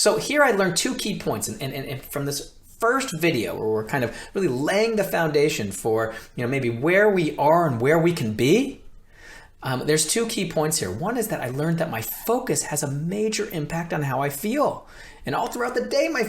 So here I learned two key points, and from this first video where we're kind of really laying the foundation for maybe where we are and where we can be. There's two key points here. One is that I learned that my focus has a major impact on how I feel. And all throughout the day, my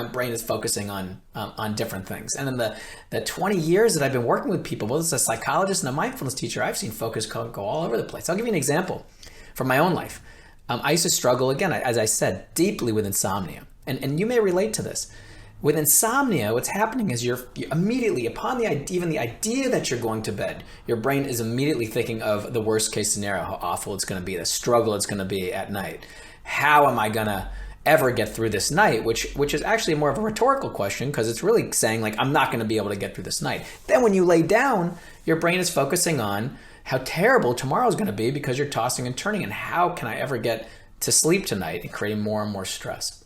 brain is focusing on different things. And in the 20 years that I've been working with people, both as a psychologist and a mindfulness teacher, I've seen focus go all over the place. I'll give you an example from my own life. I used to struggle, again, as I said, deeply with insomnia. And you may relate to this. With insomnia, what's happening is you're immediately, upon even the idea that you're going to bed, your brain is immediately thinking of the worst case scenario, how awful it's going to be, the struggle it's going to be at night. How am I going to ever get through this night? Which is actually more of a rhetorical question, because it's really saying, like, I'm not going to be able to get through this night. Then when you lay down, your brain is focusing on how terrible tomorrow's going to be, because you're tossing and turning, and how can I ever get to sleep tonight, and creating more and more stress.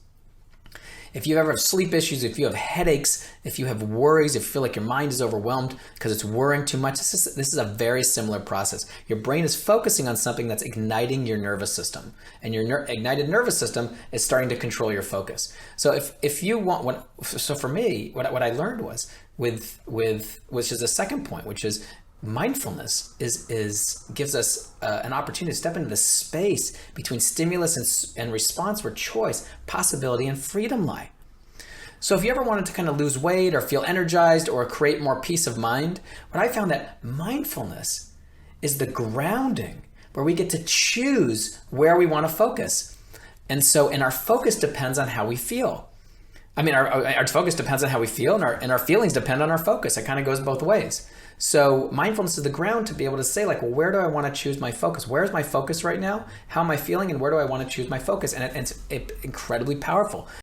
If you ever have sleep issues, if you have headaches, if you have worries, if you feel like your mind is overwhelmed because it's worrying too much, this is a very similar process. Your brain is focusing on something that's igniting your nervous system, and your ignited nervous system is starting to control your focus. So if you want, so for me, what I learned was with which is the second point, which is mindfulness gives us an opportunity to step into the space between stimulus and response, where choice, possibility, and freedom lie. So if you ever wanted to kind of lose weight or feel energized or create more peace of mind, what I found that mindfulness is the grounding where we get to choose where we want to focus. And our focus depends on how we feel. I mean, our focus depends on how we feel, and our feelings depend on our focus. It kind of goes both ways. So mindfulness is the ground to be able to say, like, well, where do I want to choose my focus? Where's my focus right now? How am I feeling? And where do I want to choose my focus? And it's incredibly powerful.